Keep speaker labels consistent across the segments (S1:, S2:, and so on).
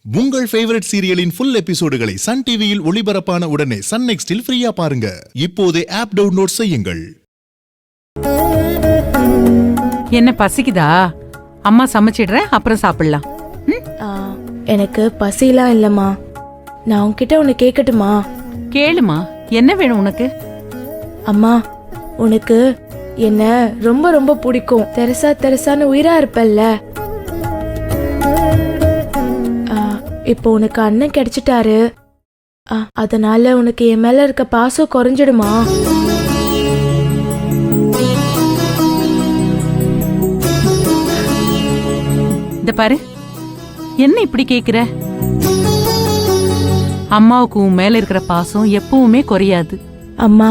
S1: உங்கள் favourite சீரியலின் full எபிசோடுகளை Sun டிவியில் ஒளிபரப்பான உடனே சன் நெக்ஸ்டில் ஃப்ரீயா பாருங்க. இப்போதே ஆப் டவுன்லோட் செய்யுங்கள்.
S2: என்ன பசிக்குதா? அம்மா சமைச்சிடுறேன், அப்புறம் சாப்பிடலாம்.
S3: எனக்கு பசிலாம் இல்லம்மா. நான் உன்கிட்ட ஒன்னு கேட்கட்டுமா?
S2: கேளுமா, என்ன வேணும் உனக்கு?
S3: அம்மா, உனக்கு என்ன ரொம்ப ரொம்ப பிடிக்கும். தெரசா தெரசான்னு உயிரா இருப்பல்ல. இப்போ உனக்கு அண்ணன் கிடைச்சிட்டாரு. அதனால உனக்கு என் மேல இருக்க பாசம் குறைஞ்சிடுமா?
S2: இந்த பாரு, என்ன இப்படி கேக்குற? அம்மாவுக்கு உன் மேல இருக்கிற பாசம் எப்பவுமே குறையாது.
S3: அம்மா,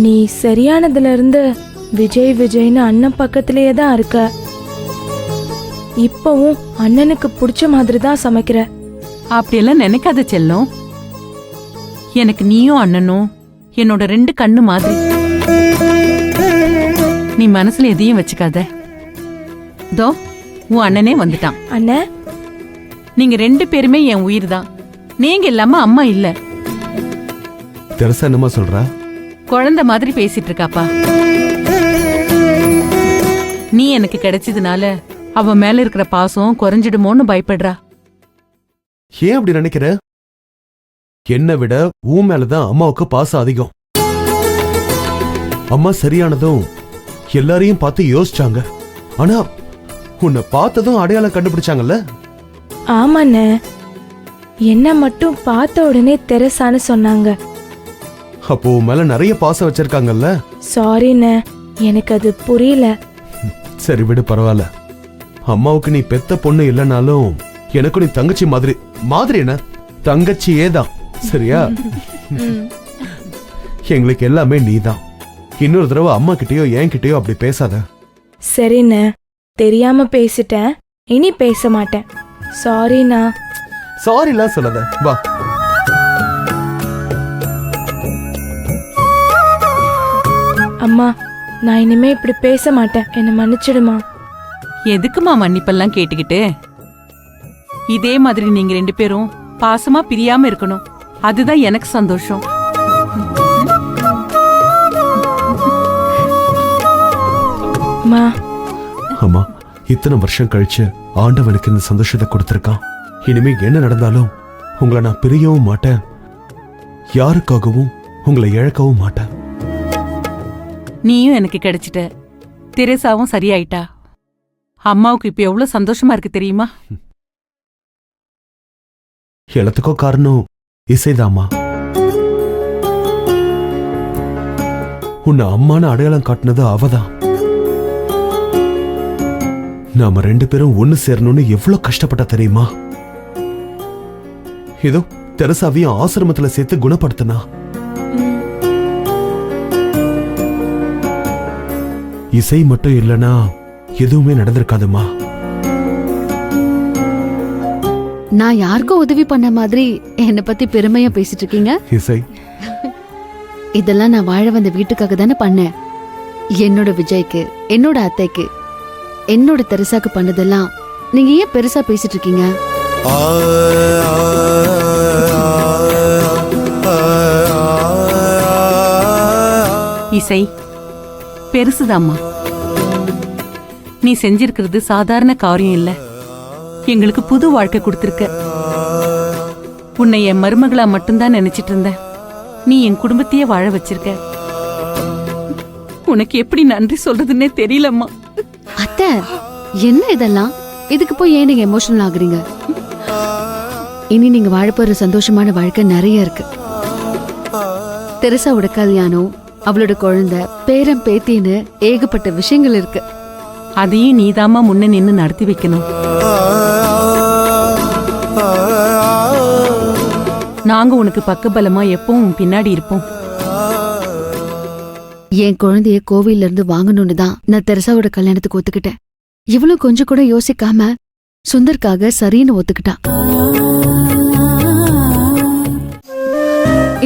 S3: நீ சரியானதுல இருந்து விஜய் விஜய்னு அண்ணன் பக்கத்திலேயே தான் இருக்க. இப்பவும் அண்ணனுக்கு பிடிச்ச மாதிரி தான் சமைக்கிற.
S2: அப்படியெல்லாம் நினைக்காத செல்லம். எனக்கு நீயும் அண்ணனும் என்னோட 2 கண்ணு மாதிரி. நீ மனசுல எதையும் வச்சுக்காத. தோ உன் அண்ணனே வந்துட்டான்.
S3: அண்ணன்,
S2: நீங்க 2 பேருமே என் உயிர் தான். நீங்க இல்லாம அம்மா இல்ல.
S4: தெரசா என்னமா சொல்றா?
S2: குழந்தை மாதிரி பேசிட்டு இருக்காப்பா. நீ எனக்கு கிடைச்சதுனால அவ மேல இருக்கிற பாசம் குறைஞ்சிடுமோன்னு பயப்படுறா.
S4: ஏன் அப்படி நினைக்கிற? என்னை விட உன் மேலதான் அம்மாவுக்கு பாசம் அதிகம். அம்மா சரியானதும் எல்லாரையும் பார்த்து யோசிச்சாங்க. ஆனா உன்னை பார்த்ததும் அடையாளம் கண்டுபிடிச்சாங்கல்ல?
S3: ஆமாண்ணே, என்ன மட்டும் பார்த்த உடனே தெரசான்னு சொன்னாங்க.
S4: அப்போ உன் மேல நிறைய பாசம் வச்சிருக்காங்கல்ல?
S3: சாரிண்ணே, எனக்கு அது புரியல.
S4: சரி விடு, பரவாயில்ல. அம்மாவுக்கு நீ பெத்த பொண்ணு இல்லைனாலும் எனக்கு நீ தங்கச்சி மாதிரி. மாதிரி என்ன, தங்கச்சியே தான். சரியா? எங்களுக்கு எல்லாமே நீதான். இன்னொரு தடவை அம்மா கிட்டயோ என்கிட்டயோ அப்படி பேசாத.
S3: சரிண்ணே, தெரியாம பேசிட்டேன். இனி பேச மாட்டேன். சாரிண்ணா.
S4: சாரிலாம் சொல்லாத, வா.
S3: அம்மா, நான் இனிமே இப்படி பேச மாட்டேன். என்ன மன்னிச்சிடுமா?
S2: எதுக்குமா மன்னிப்பெல்லாம் கேட்டுக்கிட்டு? இதே மாதிரி நீங்க 2 பேரும் பாசமா பிரியாம இருக்கணும். அதுதான் எனக்கு சந்தோஷம்.
S4: அம்மா, இத்தனை வருஷம் கழிச்சு ஆண்டவனுக்கு இந்த சந்தோஷத்தை கொடுத்திருக்கான். இனிமே என்ன நடந்தாலும் உங்களை நான் பிரியவும் மாட்டேன், யாருக்காகவும் உங்களை இழக்கவும் மாட்டேன்.
S2: நீயும் எனக்கு கிடைச்சிட்ட, தெரேசாவும் சரியாயிட்டா. அம்மாவுக்கு இப்ப எவ்வளவு சந்தோஷமா இருக்கு தெரியுமா?
S4: எல்லாத்துக்கும் காரணம் இசைதாம்மா. உன்னை அம்மான அடையாளம் காட்டினது அவதான். நாம 2 பேரும் ஒண்ணு சேரணும்னு எவ்வளவு கஷ்டப்பட்ட தெரியுமா? ஏதோ தெரசாவையும் ஆசிரமத்துல சேர்த்து குணப்படுத்தினா. இசை மட்டும் இல்லனா எதுவுமே நடந்திருக்காதுமா.
S5: நான் யாருக்கும் உதவி பண்ண மாதிரி என்னை பத்தி பெருமையா பேசிட்டு இருக்கீங்க?
S4: இசை,
S5: இதெல்லாம் நான் வாழ வந்த வீட்டுக்காக தானே பண்ணேன். என்னோட விஜய்க்கு, என்னோட அத்தைக்கு, என்னோட தெரசாக்கு பண்ணதெல்லாம் நீங்க ஏன் பெருசா பேசிட்டு இருக்கீங்க?
S2: இசை பெருசுதாம்மா. நீ செஞ்சிருக்கிறது சாதாரண காரியம் இல்ல. எங்களுக்கு புது வாழ்க்கை கொடுத்திருக்க. உன்னை என் மருமகளா மட்டும்தான் நினைச்சிட்டு இருந்தேன். நீ என் குடும்பத்தையே வாழ வச்சிருக்க. உனக்கு எப்படி நன்றி சொல்றதுன்னே தெரியலம்மா.
S5: அத்தை, என்ன இதெல்லாம்? இதுக்கு போய் ஏன் நீங்க எமோஷனல் ஆகுறீங்க? இனி நீங்க வாழ போற சந்தோஷமான வாழ்க்கை நிறைய இருக்கு. தெரசாவோட கல்யாணம், அவளோட குழந்தை, பேரம் பேத்தின்னு ஏகப்பட்ட விஷயங்கள் இருக்கு.
S2: அதையும் நீதாமா முன்ன நின்னு நடத்தி வைக்கணும். நாங்க உனக்கு பக்கபலமா எப்பவும் பின்னாடி இருப்போம்.
S5: என் குழந்தைய கோவில்ல இருந்து வாங்கணும்னு தான் நான் தெரசாவோட கல்யாணத்துக்கு ஒத்துக்கிட்டேன். இவ்வளவு கொஞ்சம் கூட யோசிக்காம சுந்தர்க்காக சரின்னு ஒத்துக்கிட்டான்.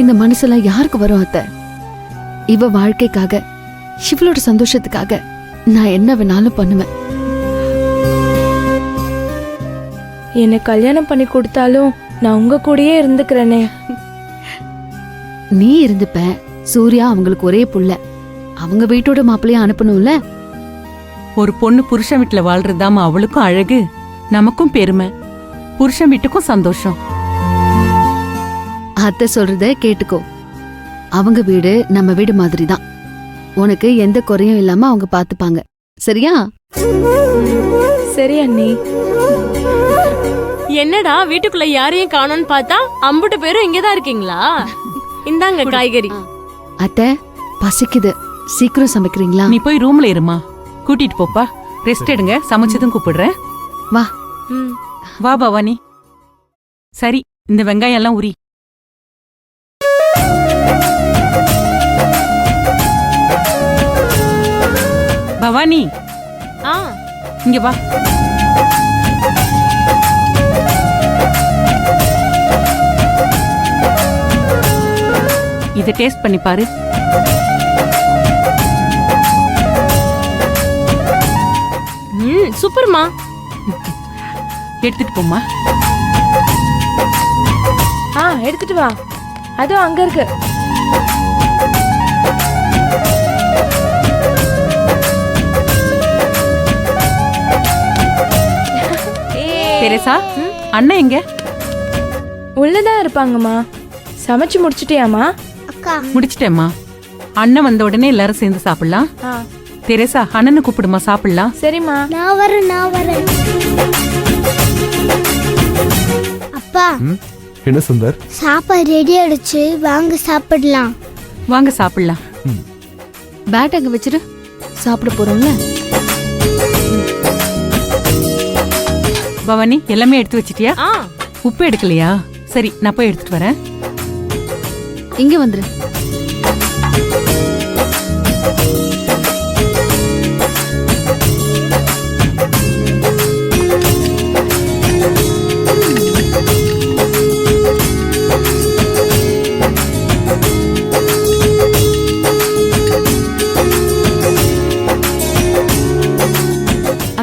S5: இந்த மனசெல்லாம் யாருக்கு வரும் அத்தை? இவ வாழ்க்கைக்காக, இவளோட சந்தோஷத்துக்காக நான் என்ன வேணாலும் பண்ணுவேன்.
S3: என்னை கல்யாணம் பண்ணி கொடுத்தாலும் நான் உங்க கூடயே இருந்துக்கிறேனே.
S5: நீ இருந்துப்ப. சூர்யா அவங்களுக்கு ஒரே புள்ள. அவங்க வீட்டோட மாப்பிள்ளைய அனுப்பணும்ல.
S2: ஒரு பொண்ணு புருஷன் வீட்டுல வாழ்றதாம அவளுக்கும் அழகு, நமக்கும் பெருமை, புருஷன் வீட்டுக்கும் சந்தோஷம்.
S5: அத்தை சொல்றத கேட்டுக்கோ. அவங்க வீடு நம்ம வீடு மாதிரி தான். உனக்கு எந்த குறையும் இல்லாம அவங்க பாத்துப்பாங்க. சரியா?
S3: சரி அண்ணி.
S6: என்னடா வீட்டுக்குள்ள யாரையும் காணோம்னு பார்த்தா அம்புட்டு பேரும் இங்கதான் இருக்கீங்களா? இந்தாங்க காய்கறி.
S5: அத்தை பசிக்குது, சீக்கிரம் சமைக்கிறீங்களா?
S2: நீ போய் ரூம்ல இருமா, கூட்டிட்டு போப்பா. ரெஸ்ட் எடுங்க, சமைச்சதும் கூப்பிடுறேன்.
S5: வா.
S6: ம்.
S2: வா பவானி. சரி, இந்த வெங்காயம் எல்லாம் உரி. பவானி,
S6: ஆ
S2: இங்க வா. இதை டேஸ்ட் பண்ணி பாரு.
S6: சூப்பர்மா.
S2: எடுத்துட்டு போமா.
S3: எடுத்துட்டு வா. அதுவும் அங்க இருக்கு.
S2: தெரேசா, அண்ணன் எங்க?
S3: உள்ளதான் இருப்பாங்கம்மா. சமைச்சு முடிச்சிட்டியாமா?
S2: முடிச்சிட்டேம்மா. அண்ணன் வந்த உடனே எல்லாரும் சேர்ந்து சாப்பிடலாம். தெரேசா, அண்ணனை கூப்பிடுமா, சாப்பிடலாம்.
S3: சரிம்மா.
S7: நான் வரேன். அப்பா,
S4: என்ன சுந்தர்?
S7: சாப்பாடு ரெடி ஆயிடுச்சு, வாங்க சாப்பிடலாம்.
S2: வாங்க சாப்பிடலாம்.
S5: பேட் அங்க வச்சிரு, சாப்பிட போறோம்ல.
S2: பவானி, எல்லாமே எடுத்து வச்சிட்டியா?
S6: ஆ
S2: உப்பு எடுக்கலையா? சரி, நான் போய் எடுத்துட்டு வரேன்.
S5: இங்க வந்துரு.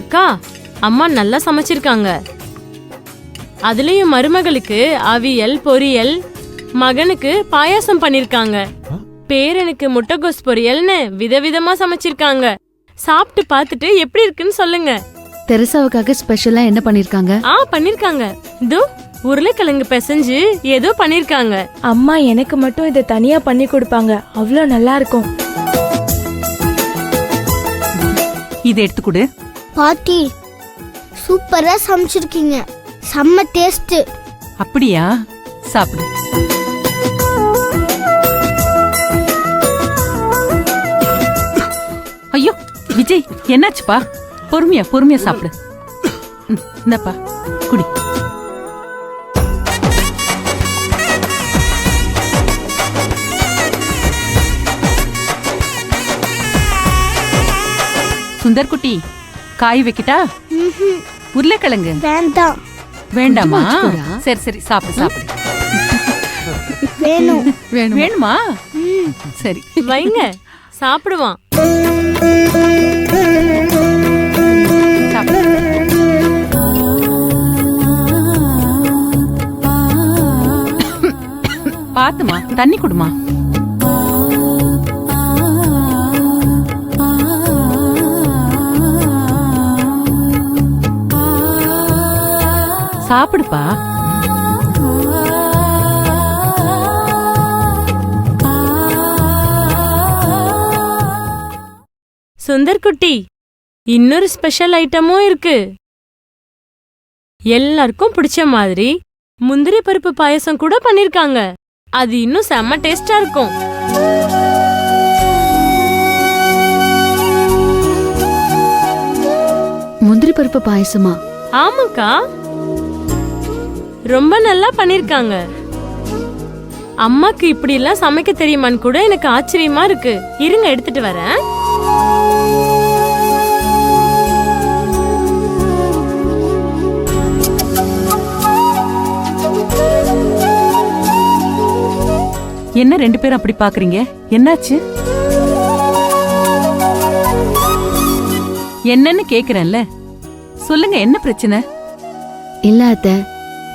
S6: அக்கா, அம்மா நல்லா சமைச்சிருக்காங்க. அதுலயும் மருமகளுக்கு அவியல், பொரியல், மகனுக்கு பாயாசம் பண்ணிருக்காங்க, பேரனுக்கு முட்டைகோஸ் பொரியல்னு விதவிதமா சமைச்சிருக்காங்க. சாப்பிட்டு பார்த்துட்டு எப்படி இருக்குன்னு சொல்லுங்க.
S5: தெரசாவுக்காக ஸ்பெஷலா என்ன பண்ணிருக்காங்க?
S6: பண்ணிருக்காங்க. இதோ உருளைக்கிழங்கு பிசைஞ்சு ஏதோ பண்ணிருக்காங்க.
S3: அம்மா எனக்கு மட்டும் இதை தனியா பண்ணி கொடுப்பாங்க, அவ்வளோ நல்லா இருக்கும்.
S2: இதை எடுத்து கொடு.
S7: பாட்டி, சூப்பரா சமைச்சிருக்கீங்க, செம்ம டேஸ்ட்.
S2: அப்படியா? சாப்பிடு. ஐயோ விஜய், என்னாச்சுப்பா? பொறுமையா சாப்பிடு. இந்தப்பா, குடி. சுந்தர் குட்டி, காய் வைக்கிட்டா? உருளைக்கிழங்கு
S7: வேண்டாம்.
S2: வேண்டாமா?
S5: கொஞ்சமா வச்சுக்கோடா.
S2: சரி, சாப்பிடு.
S7: வேணும்.
S2: வேணுமா? சரி,
S6: வைங்க, சாப்பிடுவான்.
S2: சாப்பிடு. பாத்துமா, தண்ணி குடுமா. சாப்பிடுப்பா.
S6: சுந்தர் குட்டி, இன்னொரு ஸ்பெஷல் ஐட்டமும் இருக்கு. எல்லாருக்கும் பிடிச்ச மாதிரி முந்திரி பருப்பு பாயசம் கூட பண்ணிருக்காங்க. அது இன்னும் செம்ம டேஸ்டா இருக்கும்.
S5: முந்திரி பருப்பு பாயசமா?
S6: ஆமாக்கா, ரொம்ப நல்லா பண்ணிருக்காங்க. அம்மாக்கு இப்படி எல்லாம் சமைக்க தெரியுமான்னு கூட எனக்கு ஆச்சரியமா இருக்கு. இருங்க, எடுத்துட்டு வரேன்.
S2: என்ன ரெண்டு பேரும் அப்படி பாக்குறீங்க? என்னாச்சு? என்னன்னு கேக்குறேன்ல, சொல்லுங்க, என்ன பிரச்சனை?
S5: இல்ல அத்தை,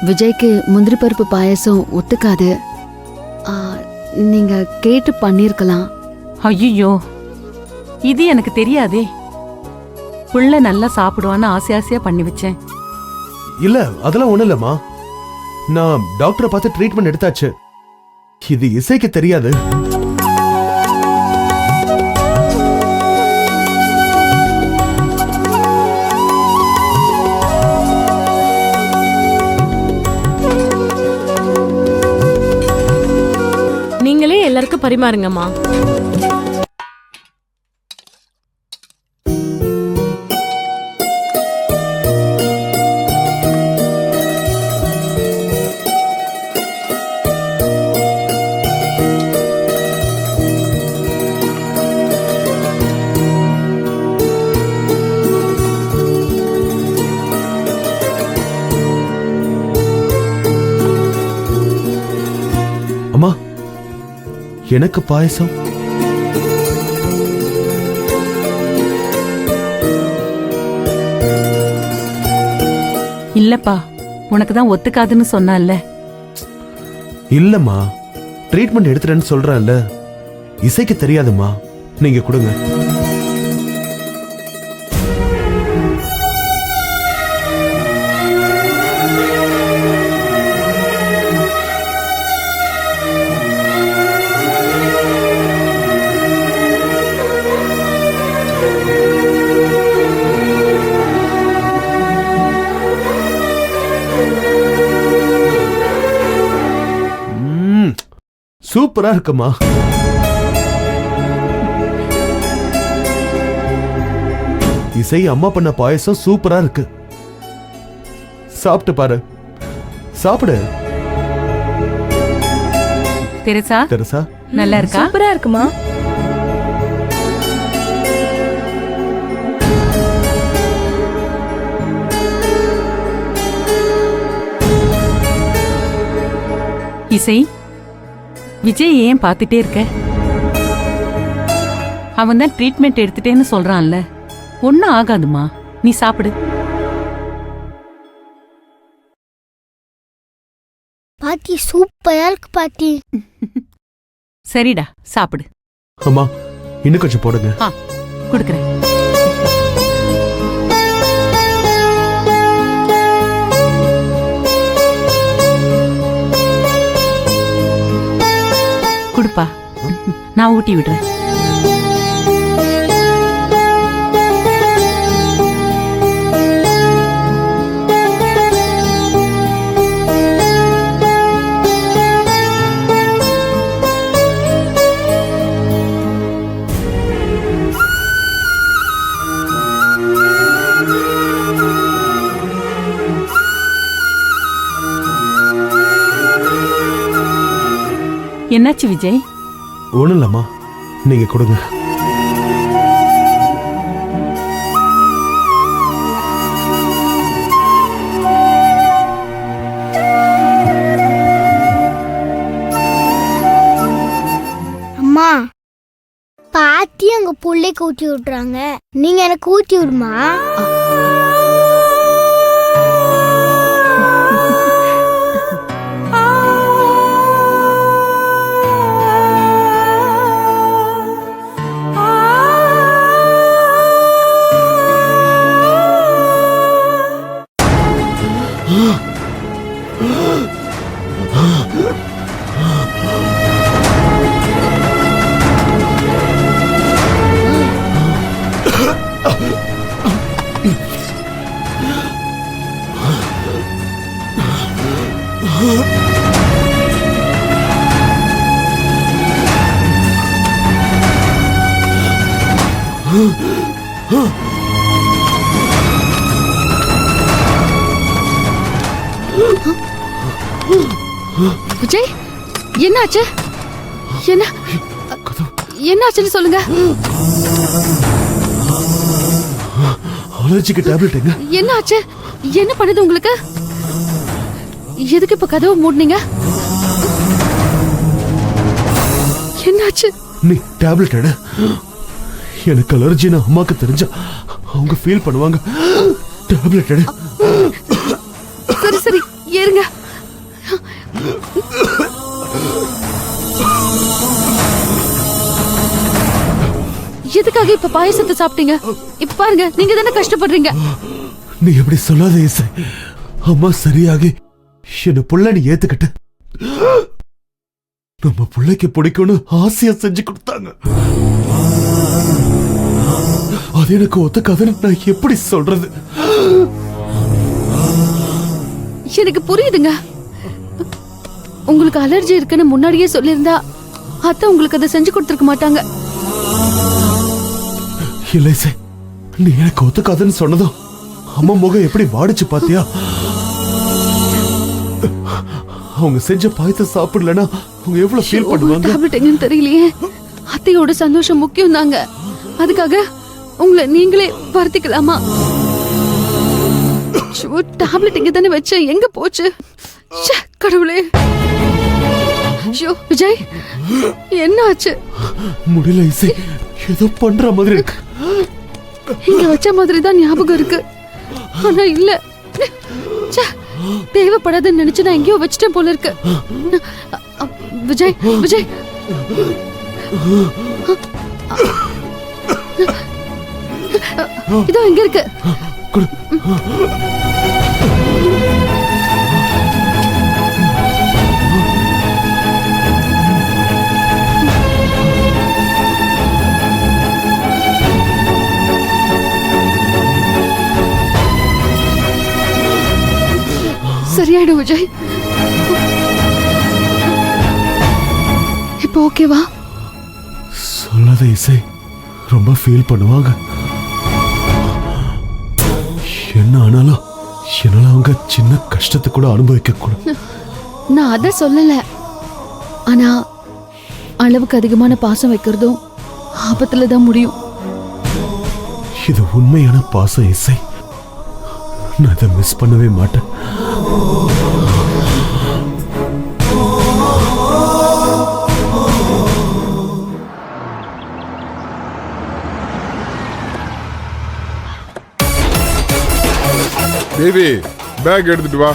S5: விஜய்க்கு முந்திரி பருப்பு பாயசம் ஒத்துக்காது. ஆ, நீங்க கேட்டு பண்ணிருக்கலாம்.
S2: ஐயோ, இது எனக்கு தெரியாதே. புள்ள நல்லா சாப்பிடுவான்னு ஆசை ஆசையா பண்ணி வச்சேன்.
S4: இல்ல அதெல்லாம் ஒண்ணு இல்லம்மா, நான் டாக்டரை பார்த்து ட்ரீட்மெண்ட் எடுத்தாச்சு. இது இசைக்கு தெரியாது.
S6: நீங்களே எல்லாருக்கும் பரிமாறுங்கம்மா.
S4: அம்மா, எனக்கு பாயசம்.
S2: இல்லப்பா, உனக்கு தான் ஒத்துக்காதுன்னு சொன்னான்ல.
S4: இல்லம்மா, ட்ரீட்மெண்ட் எடுத்துட்டேன்னு சொல்றேன்ல, இசைக்கு தெரியாதும்மா. நீங்க கொடுங்க. சூப்பரா இருக்குமா. இசை அம்மா பண்ண பாயசம் சூப்பரா இருக்கு. சாப்பிட்டு பாரு. சாப்பிடு.
S2: தெரசா,
S4: தெரசா,
S2: நல்லா இருக்கா?
S3: சூப்பரா இருக்குமா.
S2: இசை, விஜய் ஏன் பார்த்துட்டே இருக்க? அவன் தான் ட்ரீட்மெண்ட் எடுத்துட்டேன்னு சொல்றான்ல, ஒன்னும் ஆகாதுமா. நீ சாப்பிடு.
S7: பாட்டி சூப்பரா இருக்கு பாட்டி.
S2: சரிடா, சாப்பிடு.
S4: அம்மா இன்னும் கொஞ்சம் போடுங்க.
S2: கொடுக்குறேன். குடுப்பா, நான் ஊட்டி விடுறேன். என்னாச்சு விஜய்?
S4: ஒண்ணும் இல்லம்மா, நீங்க கொடுங்க.
S7: அம்மா, பாட்டி அங்க புள்ளைக்கு ஊட்டி விட்டுறாங்க, நீங்க எனக்கு ஊட்டி விடுமா?
S5: விஜய், என்னாச்சு? என்னாச்சுன்னு சொல்லுங்க.
S4: அலர்ஜிக்கு டேப்லெட் எங்க?
S5: என்னாச்சு? என்ன பண்ணுது உங்களுக்கு? எதுக்கு இப்ப கதவை மூடுனீங்க? என்னாச்சு?
S4: நீ டேப்லெட் எடு. எனக்கு அலர்ஜின்னு அம்மாக்கு தெரிஞ்சா அவங்க ஃபீல் பண்ணுவாங்க. டேப்லெட் எடு.
S5: எதுக்காக இப்ப பாயசத்தை சாப்பிட்டீங்க? இப்ப பாருங்க, நீங்க தானே கஷ்டப்படுறீங்க.
S4: நீ எப்படி சொல்லாத இசை. அம்மா சரியாகி என்ன புள்ள நீ ஏத்துக்கிட்ட. நம்ம பிள்ளைக்கு பிடிக்கும்னு ஆசையா செஞ்சு கொடுத்தாங்க. அது எனக்கு ஒத்துக்காதுன்னு நான் எப்படி சொல்றது?
S5: எனக்கு புரியுதுங்க. உங்களுக்கு அலர்ஜி இருக்குன்னு முன்னாடியே சொல்லியிருந்தா அத்தை உங்களுக்கு அதை செஞ்சு கொடுத்துருக்க மாட்டாங்க.
S4: இல்லை இசை, நீ எனக்கு ஒத்துக்காதுன்னு சொன்னதும் அம்மா முகம் எப்படி வாடிச்சு பாத்தியா? அவங்க செஞ்ச பாயத்தை சாப்பிடலன்னா அவங்க எவ்வளவு ஃபீல் பண்ணுவாங்க?
S5: டேப்லெட் எங்கன்னு தெரியலையே. அத்தையோட சந்தோஷம் முக்கியம் தாங்க. அதுக்காக உங்களை நீங்களே வருத்திக்கலாமா? டேப்லெட் இங்க தானே வச்சேன், எங்க போச்சு? ச்சே, கடவுளே. ஐயோ விஜய், என்ன ஆச்சு?
S4: முடியல இசை, ஏதோ பண்ற மாதிரி இருக்கு.
S5: இங்க வச்ச மாதிரி தான் ஞாபகம் இருக்கு, ஆனா இல்ல. ச்சே, தேவைப்படாதுன்னு நினைச்சு நான் எங்கேயோ வச்சிட்டேன் போல இருக்கு. விஜய் விஜய், இதோ இங்க இருக்கு.
S4: கொடு.
S5: சரியாயிடும் விஜய். இப்போ ஓகேவா?
S4: சொல்லாத இசை, ரொம்ப ஃபீல் பண்ணுவாங்க. என்ன ஆனாலும் என்னால அவங்க சின்ன கஷ்டத்தை கூட அனுபவிக்க கூடாது.
S5: நான் அத சொல்லல, ஆனா அளவுக்கு அதிகமான பாசம் வைக்கிறதும் ஆபத்துல தான் முடியும்.
S4: இது உண்மையான பாசம் இசை, நான் இதை மிஸ் பண்ணவே மாட்டேன்.
S8: தேவி, பேக் எடுத்துட்டு வா.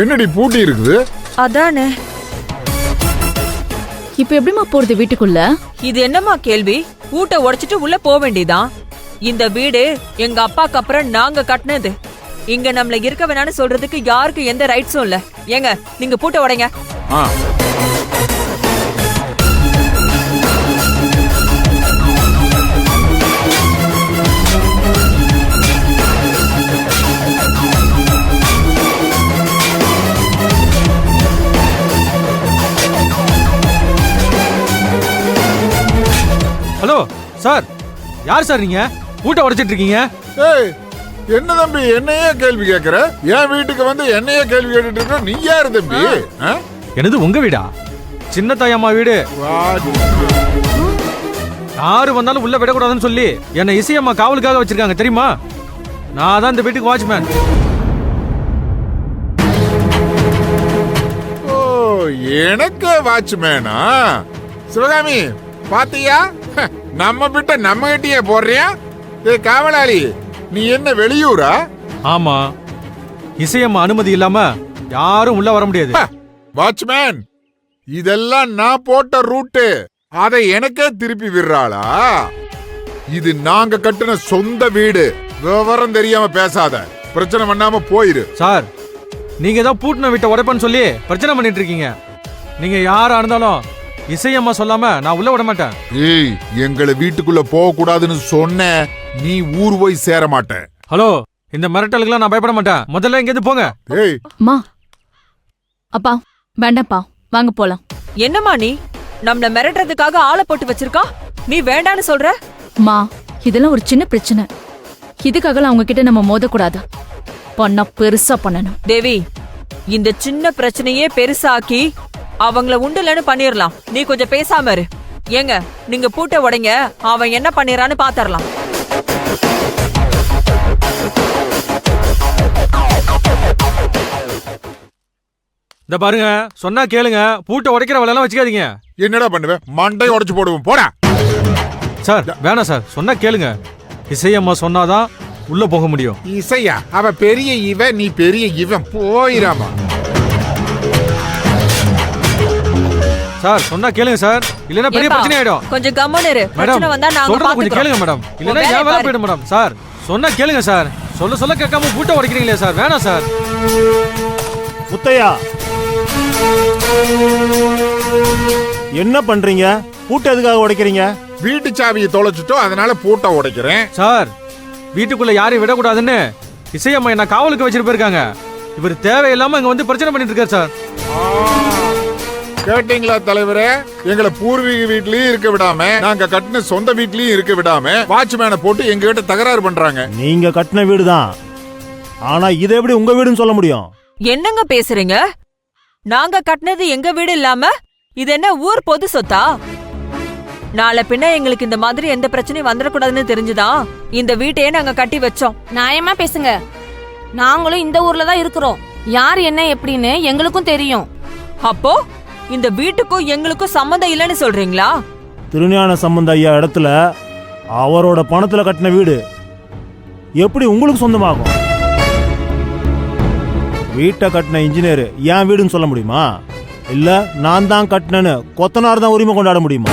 S8: என்னடி பூட்டி இருக்குது?
S9: அதானே.
S10: இப்ப எப்படிமா போறது வீட்டுக்குள்ள?
S9: இது என்னம்மா கேள்வி? பூட்டை உடைச்சிட்டு உள்ள போக வேண்டியதான். இந்த வீடு எங்க அப்பாக்கு அப்புறம் நாங்க கட்டினது. இங்க நம்மள இருக்க வேணான்னு சொல்றதுக்கு யாருக்கு எந்த ரைட்ஸும் இல்ல. ஏங்க, நீங்க பூட்டை உடைங்க.
S11: ஹலோ சார், யார் சார் நீங்க? பூட்டை உடைச்சிட்டு இருக்கீங்க?
S8: ஏய், என்ன தம்பி என்னையே கேள்வி கேக்குற? என் வீட்டுக்கு வந்து என்னையே கேள்வி கேட்டுட்டு இருக்க? நீ யாரு தம்பி?
S11: எனது உங்க வீடா? சின்ன தாயம்மா வீடு. யாரு வந்தாலும் உள்ள விடக்கூடாதுன்னு சொல்லி என்னை இசையம்மா காவலுக்காக வச்சிருக்காங்க தெரியுமா? நான் தான் இந்த வீட்டுக்கு வாட்ச்மேன்.
S8: ஓ, எனக்கு வாட்ச்மேனா? சிவகாமி பாத்தியா, நம்ம வீட்டை நம்ம கிட்டயே போடுறியா? ஏய் காவலாளி, நீ என்ன வெளியூரா?
S11: ஆமா, இசையம்மா அனுமதி இல்லாம யாரும் உள்ள வர முடியாது.
S8: வாட்ச்மேன், இதெல்லாம் நான் போட்ட ரூட்டு, அதை எனக்கே திருப்பி விடுறாளா? இது நாங்க கட்டின சொந்த வீடு. விவரம் தெரியாம பேசாத, பிரச்சனை பண்ணாம போயிரு.
S11: சார், நீங்க தான் பூட்டின வீட்டை உடைப்பன்னு சொல்லி பிரச்சனை பண்ணிட்டு இருக்கீங்க. நீங்க யாரா இருந்தாலும் இசையம்மா சொல்லாம நான் உள்ள விட மாட்டேன்.
S8: ஏய், எங்களை வீட்டுக்குள்ள போக கூடாதுன்னு சொன்ன நீ ஊர் போய் சேர மாட்டேன்.
S11: ஹலோ, இந்த மிரட்டலுக்குலாம் நான் பயப்பட மாட்டேன். முதல்ல இங்க இருந்து போங்க.
S8: ஏய்
S10: அம்மா, அப்பா வேண்டாம்ப்பா, வாங்க போலாம்.
S9: என்னம்மா நீ நம்மள மிரட்டுறதுக்காக ஆளை போட்டு வச்சிருக்கா? நீ வேண்டான்னு சொல்ற?
S10: மா, இதெல்லாம் ஒரு சின்ன பிரச்சனை. இதுக்காகலாம் அவங்க கிட்ட நம்ம மோதக்கூடாது. பண்ணா பெருசா பண்ணணும்.
S9: தேவி, இந்த சின்ன பிரச்சனையே பெருசாக்கி அவங்கள உண்டுலன்னு பண்ணிரலாம். நீ கொஞ்சம் பேசாம இரு. ஏங்க, நீங்க பூட்டை உடைங்க, அவன் என்ன பண்ணிரான்னு பாத்தரலாம்.
S11: இந்த பாருங்க, சொன்னா கேளுங்க. பூட்டை உடைக்கிற வேலையெல்லாம் வச்சுக்காதீங்க.
S8: என்னடா பண்ணுவேன்? மண்டை உடைச்சு போடுவோம். போடா.
S11: சார் வேணாம் சார், சொன்னா கேளுங்க. இசையம்மா சொன்னாதான் உள்ள போக முடியும்.
S8: இசையா? அவ பெரிய இவன், நீ பெரிய இவன். போயிராமா.
S11: சார் சொன்னா கேளுங்க சார், இல்லனா பெரிய
S9: ஏப்பா,
S11: பிரச்சனை ஆயிடும்.
S9: கொஞ்சம் கம்முன்னு இரு.
S11: மேடம்
S9: பிரச்சனை வந்தா நாங்க
S11: சொல்றது கொஞ்சம் கேளுங்க
S9: பாத்துக்கிறோம்.
S11: மேடம், இல்லனா
S9: உன்
S11: ஏன்
S9: வேலையை
S11: வேலை
S9: பாரு.
S11: போயிடும் மேடம். சார் சொன்னா கேளுங்க சார், சொல்ல கேட்காம பூட்டை உடைக்கிறீங்களே சார், வேணாம் சார்.
S12: முத்தையா, என்ன பண்றீங்க? பூட்டை எதுக்காக உடைக்கிறீங்க?
S8: வீட்டு சாவியை தொலைச்சிட்டோம், அதனால பூட்டை உடைக்கிறேன்.
S11: சார் வீட்டுக்குள்ள யாரையும் விடக்கூடாதுன்னு இசையம்மா என்ன காவலுக்கு வச்சிட்டு போயிருக்காங்க. இவர் தேவையில்லாம இங்க வந்து பிரச்சனை பண்ணிட்டு இருக்காரு சார்.
S8: கேட்டீங்களா தலைவரே? எங்களை பூர்வீக வீட்லயும் இருக்க விடாம, நாங்க கட்டின சொந்த வீட்லயும் இருக்க விடாம வாட்ச்மேனை போட்டு எங்க கிட்ட தகராறு பண்றாங்க.
S12: நீங்க கட்டின வீடு தான், ஆனா இதை எப்படி உங்க வீடுன்னு சொல்ல முடியும்?
S9: என்னங்க பேசுறீங்க? நாங்க கட்டினது எங்க வீடு இல்லாம இது என்ன ஊர் பொது சொத்தா? நாளை பின்ன எங்களுக்கு இந்த மாதிரி எந்த பிரச்சனையும் வந்துடக்கூடாதுன்னு தெரிஞ்சுதான் இந்த வீட்டையே நாங்க கட்டி வச்சோம்.
S10: நியாயமா பேசுங்க. நாங்களும் இந்த ஊர்ல தான் இருக்கிறோம். யார் என்ன எப்படின்னு எங்களுக்கும் தெரியும்.
S9: அப்போ இந்த வீட்டுக்கும் எங்களுக்கும் சம்மந்தம் இல்லைன்னு சொல்றீங்களா?
S12: திருஞான சம்பந்த ஐயா இடத்துல அவரோட பணத்துல கட்டின வீடு எப்படி உங்களுக்கு சொந்தமாகும்? வீட்டை கட்டின இன்ஜினியர் என் வீடுன்னு சொல்ல முடியுமா? இல்ல நான் தான் கட்டினேன்னு கொத்தனார் தான் உரிமை கொண்டாட முடியுமா?